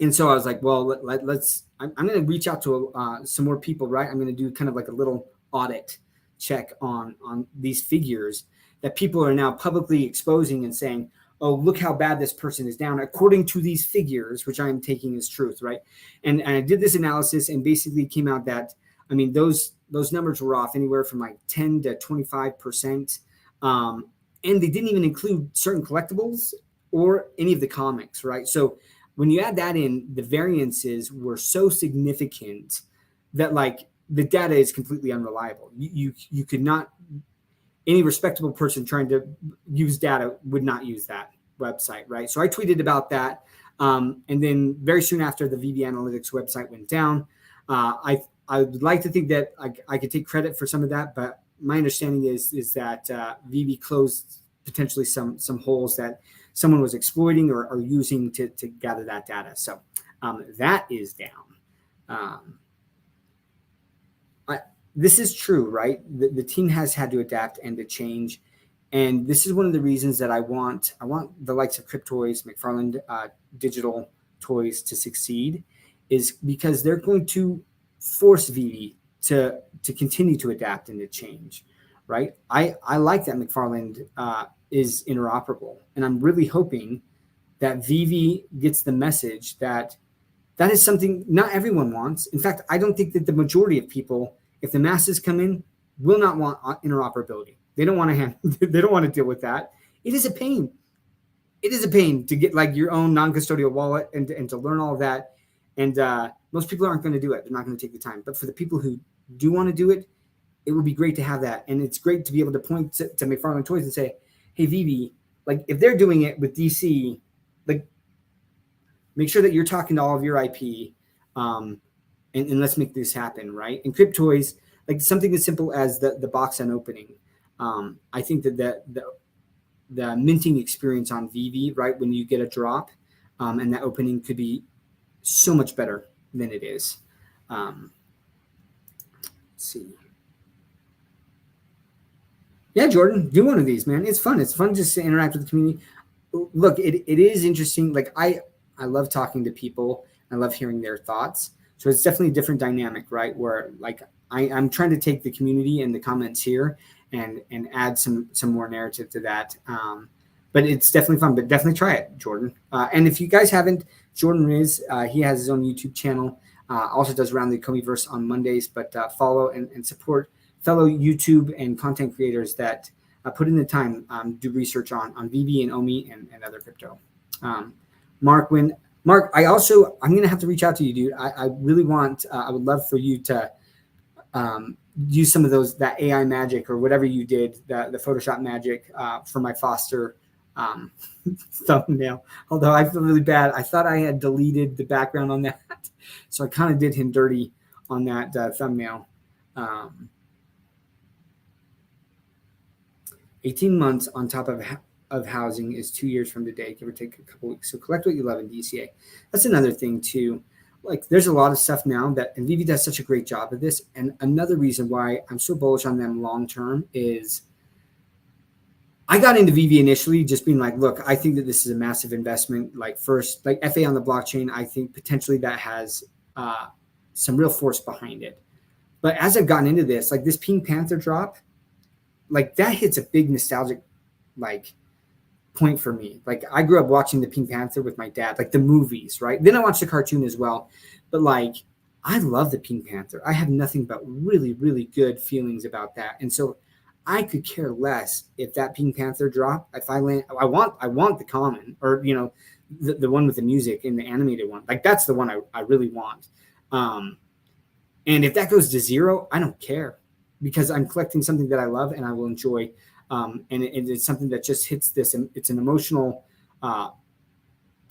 And so I was like, well, I'm going to reach out to some more people, right? I'm going to do kind of like a little audit check on these figures that people are now publicly exposing and saying, oh, look how bad this person is down according to these figures, which I'm taking as truth, right? And I did this analysis and basically came out that, I mean, those numbers were off anywhere from like 10 to 25%. And they didn't even include certain collectibles or any of the comics, right? So when you add that in, the variances were so significant that like the data is completely unreliable. You could not, any respectable person trying to use data would not use that website, right? So I tweeted about that. And then very soon after, the VeVe Analytics website went down. I would like to think that I could take credit for some of that, but my understanding is that VeVe closed potentially some holes that someone was exploiting or using to gather that data. So that is down. This is true, right? The team has had to adapt and to change. And this is one of the reasons that I want the likes of Cryptoys, McFarland Digital Toys to succeed, is because they're going to force VeVe to continue to adapt and to change, right? I like that McFarland is interoperable, and I'm really hoping that VeVe gets the message that is something not everyone wants. In fact, I don't think that the majority of people, if the masses come in, will not want interoperability. They don't want to deal with that. It is a pain. it is a pain to get like your own non-custodial wallet and to learn all of that. And most people aren't going to do it. They're not going to take the time. But for the people who do want to do it, it would be great to have that. And it's great to be able to point to McFarland Toys and say, hey, VeVe, like if they're doing it with DC, like make sure that you're talking to all of your IP, and let's make this happen, right? And Crypt Toys, like something as simple as the box unopening. I think that the minting experience on VeVe, right, when you get a drop, and that opening could be so much better than it is. Let's see. Yeah, Jordan, do one of these, man. It's fun. It's fun just to interact with the community. Look, it is interesting. Like I love talking to people. I love hearing their thoughts. So it's definitely a different dynamic, right? Where like I'm trying to take the community and the comments here and add some more narrative to that. But it's definitely fun. But definitely try it, Jordan. And if you guys haven't, Jordan Riz, he has his own YouTube channel. Also does Around the Comiiverse on Mondays. But follow and support fellow YouTube and content creators that put in the time, do research on VeVe and OMI and other crypto. Mark, I'm going to have to reach out to you, dude. I really want, I would love for you to use some of that AI magic or whatever you did, the Photoshop magic for my Foster thumbnail. Although I feel really bad. I thought I had deleted the background on that. So I kind of did him dirty on that thumbnail. 18 months on top of housing is 2 years from today, give or take a couple weeks. So collect what you love in DCA. That's another thing too. Like there's a lot of stuff now and VeVe does such a great job of this. And another reason why I'm so bullish on them long-term is I got into VeVe initially just being like, look, I think that this is a massive investment. Like first, like FA on the blockchain, I think potentially that has some real force behind it. But as I've gotten into this, like this Pink Panther drop, like that hits a big nostalgic like point for me. Like I grew up watching the Pink Panther with my dad, like the movies, right? Then I watched the cartoon as well. But like I love the Pink Panther. I have nothing but really, really good feelings about that. And so I could care less if that Pink Panther drop. If I want the common or the one with the music and the animated one. Like that's the one I really want. And if that goes to zero, I don't care. Because I'm collecting something that I love and I will enjoy. And it's something that just hits this. And it's an emotional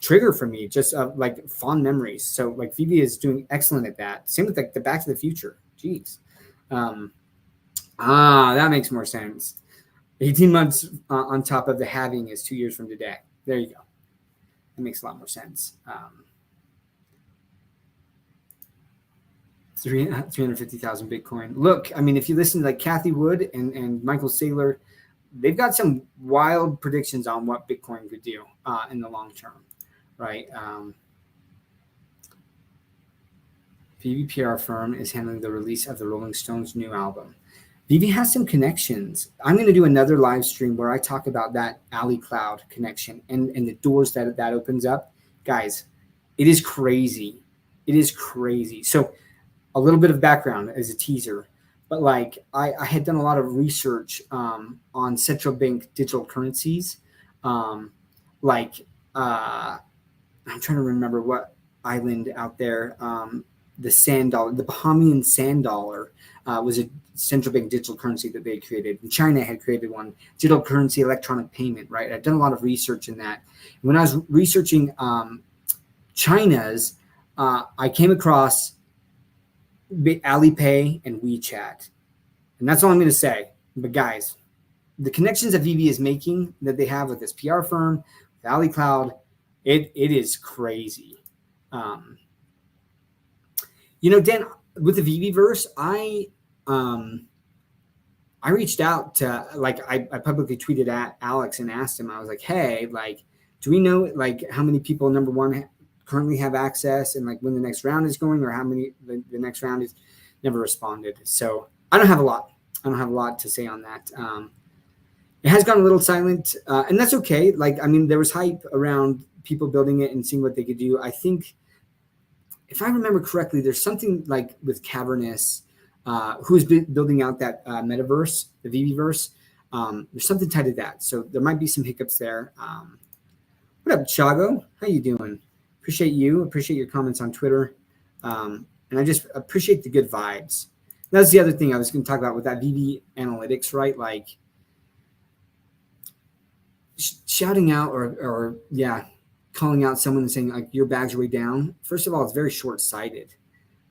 trigger for me, just like fond memories. So like VeVe is doing excellent at that. Same with like the Back to the Future. Jeez. That makes more sense. 18 months on top of the halving is 2 years from today. There you go. That makes a lot more sense. 350,000 Bitcoin. Look, I mean, if you listen to like Kathy Wood and Michael Saylor, they've got some wild predictions on what Bitcoin could do in the long term, right? VeVe PR firm is handling the release of the Rolling Stones' new album. VeVe has some connections. I'm going to do another live stream where I talk about that Alley Cloud connection and the doors that opens up. Guys, it is crazy. It is crazy. So a little bit of background as a teaser, but like I had done a lot of research on central bank digital currencies. I'm trying to remember what island out there. The sand dollar, the Bahamian sand dollar was a central bank digital currency that they created. And China had created one, digital currency electronic payment, right? I've done a lot of research in that. When I was researching China's, I came across Alipay and WeChat. And that's all I'm going to say. But guys, the connections that VeVe is making that they have with this PR firm, with Ali Cloud, it is crazy. Dan, with the VeVe-verse, I reached out to, like, I publicly tweeted at Alex and asked him, I was like, hey, like, do we know, like, how many people, number one, currently have access and, like, when the next round is going or how many the next round is? Never responded. So I don't have a lot. To say on that. It has gone a little silent, and that's okay. Like, I mean, there was hype around people building it and seeing what they could do. I think, if I remember correctly, there's something like with Cavernous, who's building out that metaverse, the VeVe-verse. There's something tied to that. So there might be some hiccups there. What up, Chago? How you doing? Appreciate you. Appreciate your comments on Twitter. And I just appreciate the good vibes. That's the other thing I was going to talk about with that VeVe analytics, right? Like shouting out or calling out someone and saying like your bags are way down. First of all, it's very short-sighted.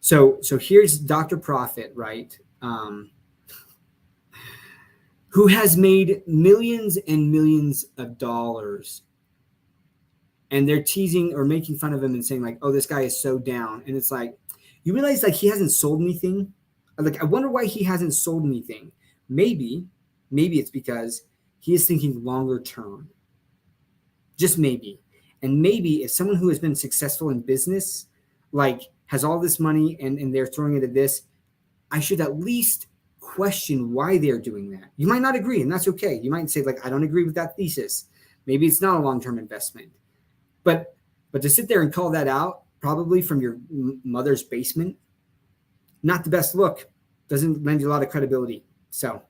So here's Dr. Profit, right? Who has made millions and millions of dollars, and they're teasing or making fun of him and saying like, oh, this guy is so down. And it's like, you realize like he hasn't sold anything. Like, I wonder why he hasn't sold anything. Maybe it's because he is thinking longer term. Just maybe. And maybe if someone who has been successful in business, like has all this money and they're throwing it at this, I should at least question why they're doing that. You might not agree, and that's okay. You might say like, I don't agree with that thesis. Maybe it's not a long-term investment. But to sit there and call that out, probably from your mother's basement, not the best look. Doesn't lend you a lot of credibility. So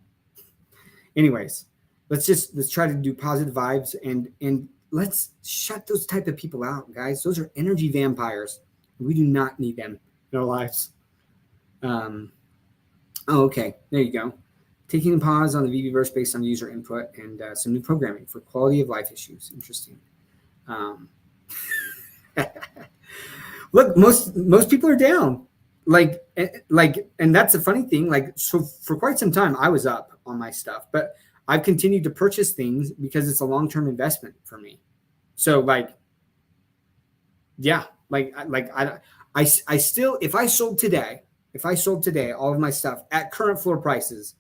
anyways, let's try to do positive vibes and let's shut those type of people out, guys. Those are energy vampires. We do not need them in our lives. Okay. There you go. Taking a pause on the VeVeverse based on user input and some new programming for quality of life issues. Interesting. Look, most people are down. Like, and that's the funny thing. Like, so for quite some time, I was up on my stuff, but I've continued to purchase things because it's a long-term investment for me. So like, yeah, I still, if I sold today, all of my stuff at current floor prices,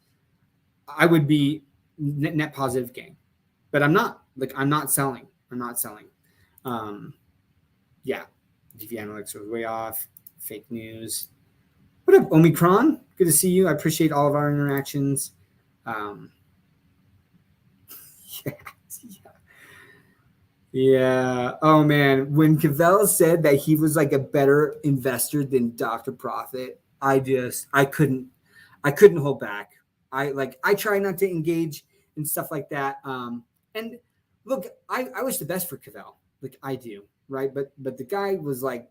I would be net positive gain, but I'm not. Like, I'm not selling. Yeah, VeVe analytics was way off. Fake news. What up, Omicron? Good to see you. I appreciate all of our interactions. Yeah. Oh man, when Cavell said that he was like a better investor than Dr. Profit, I couldn't hold back. I try not to engage in stuff like that. And look, I wish the best for Cavell. Like, I do, right? But the guy was like,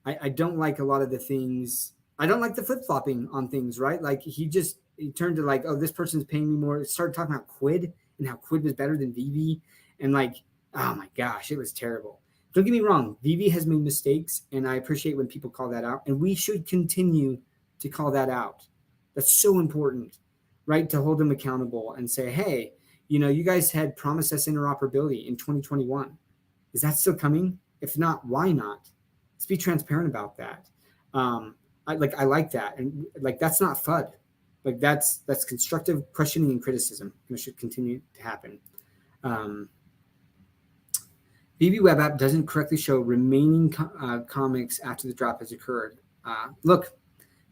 I don't like a lot of the things. I don't like the flip-flopping on things, right? Like, he turned to like, oh, this person's paying me more. Started talking about Quid and how Quid was better than VeVe. And like, oh my gosh, it was terrible. Don't get me wrong. VeVe has made mistakes, and I appreciate when people call that out. And we should continue to call that out. That's so important, right? To hold them accountable and say, hey, you guys had promised us interoperability in 2021. Is that still coming? If not, why not? Let's be transparent about that. I like that. And like, that's not FUD. Like, that's constructive questioning and criticism. And it should continue to happen. VeVe web app doesn't correctly show remaining comics after the drop has occurred. Look,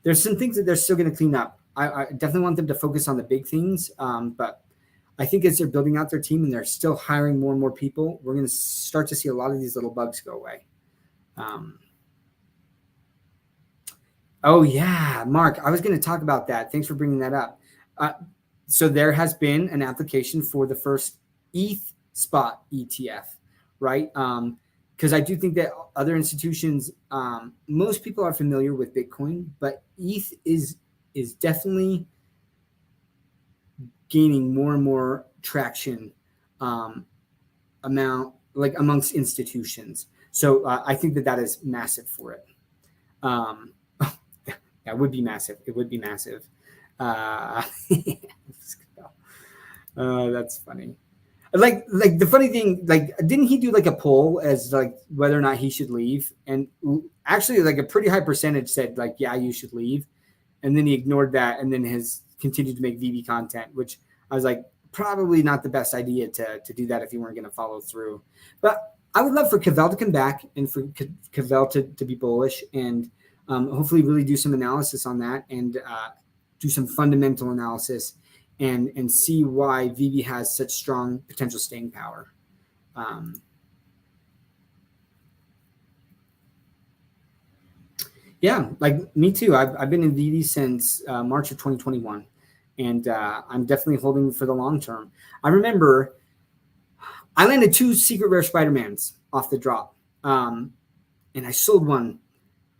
there's some things that they're still going to clean up. I definitely want them to focus on the big things. But I think as they're building out their team and they're still hiring more and more people, we're going to start to see a lot of these little bugs go away. Oh yeah, Mark, I was going to talk about that. Thanks for bringing that up. So there has been an application for the first ETH spot ETF, right? Because I do think that other institutions, most people are familiar with Bitcoin, but ETH is definitely gaining more and more traction amongst institutions. So I think that is massive for it. That would be massive. It would be massive. That's funny. Like the funny thing, like, didn't he do like a poll as like whether or not he should leave? And actually, like, a pretty high percentage said like, yeah, you should leave. And then he ignored that and then has continued to make VeVe content, which I was like, probably not the best idea to do that if you weren't going to follow through. But I would love for Cavell to come back and for Cavell to be bullish and hopefully really do some analysis on that and do some fundamental analysis and see why VeVe has such strong potential staying power. Yeah, like me too. I've been in VeVe since March of 2021, and I'm definitely holding for the long term. I remember I landed 2 secret rare Spider-Mans off the drop. And I sold one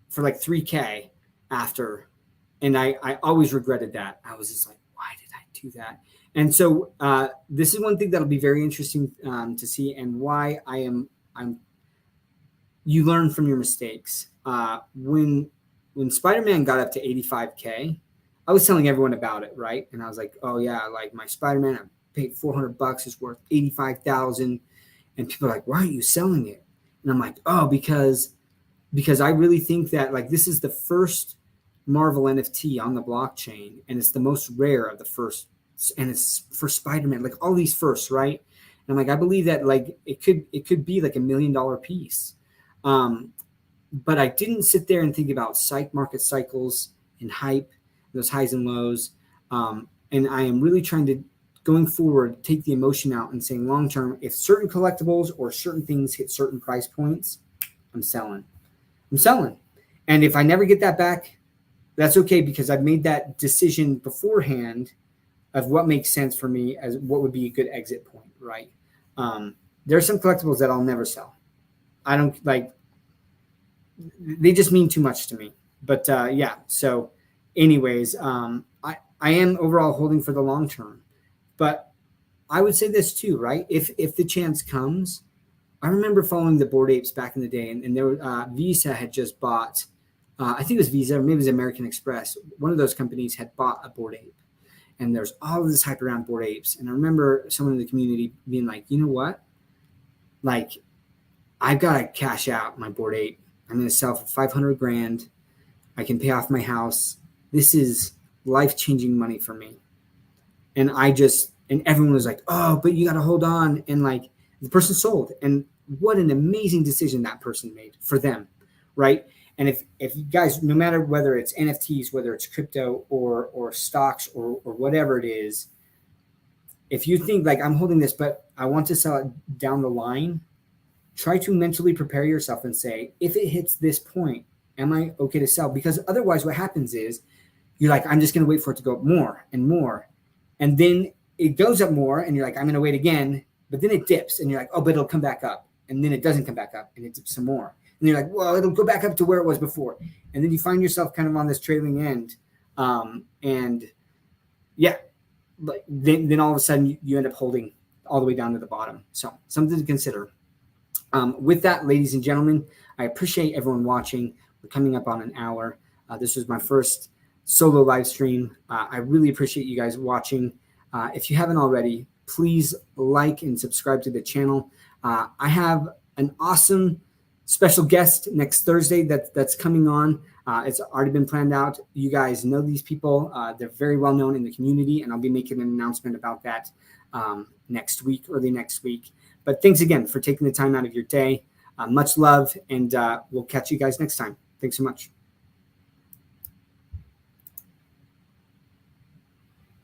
for like $3K after. And I always regretted that. I was just like, why did I do that? And so this is one thing that'll be very interesting to see, and why you learn from your mistakes. When Spider-Man got up to 85K, I was telling everyone about it, right? And I was like, oh yeah, like my Spider-Man, I paid $400, is worth 85,000. And people are like, why aren't you selling it? And I'm like, oh, because I really think that like this is the first Marvel NFT on the blockchain, and it's the most rare of the first, and it's for Spider-Man, like all these firsts, right? And I'm like, I believe that like it could be like $1 million piece. But I didn't sit there and think about market cycles and hype, those highs and lows. And I am really trying to, going forward, take the emotion out and saying long term, if certain collectibles or certain things hit certain price points, I'm selling. And if I never get that back, that's okay, because I've made that decision beforehand of what makes sense for me as what would be a good exit point, right? There are some collectibles that I'll never sell. I don't like, they just mean too much to me. But yeah, so anyways, I am overall holding for the long term. But I would say this too, right? If the chance comes, I remember following the Bored Apes back in the day, and there Visa had just bought, I think it was Visa, or maybe it was American Express. One of those companies had bought a Bored Ape, and there's all of this hype around Bored Apes. And I remember someone in the community being like, you know what? Like, I've got to cash out my Bored Ape. I'm going to sell for 500 grand. I can pay off my house. This is life-changing money for me. And everyone was like, oh, but you got to hold on. And like, the person sold. And what an amazing decision that person made for them, right? And if you guys, no matter whether it's NFTs, whether it's crypto or stocks or whatever it is, if you think like, I'm holding this, but I want to sell it down the line, try to mentally prepare yourself and say, if it hits this point, am I okay to sell? Because otherwise what happens is you're like, I'm just going to wait for it to go up more and more. And then it goes up more and you're like, I'm going to wait again. But then it dips and you're like, oh, but it'll come back up. And then it doesn't come back up and it dips some more. And you're like, well, it'll go back up to where it was before. And then you find yourself kind of on this trailing end. And yeah, then all of a sudden you end up holding all the way down to the bottom. So something to consider. With that, ladies and gentlemen, I appreciate everyone watching. We're coming up on an hour. This was my first solo live stream. I really appreciate you guys watching. If you haven't already, please like and subscribe to the channel. I have an awesome special guest next Thursday that's coming on. It's already been planned out. You guys know these people. They're very well known in the community, and I'll be making an announcement about that early next week. But thanks again for taking the time out of your day. Much love, and we'll catch you guys next time. Thanks so much.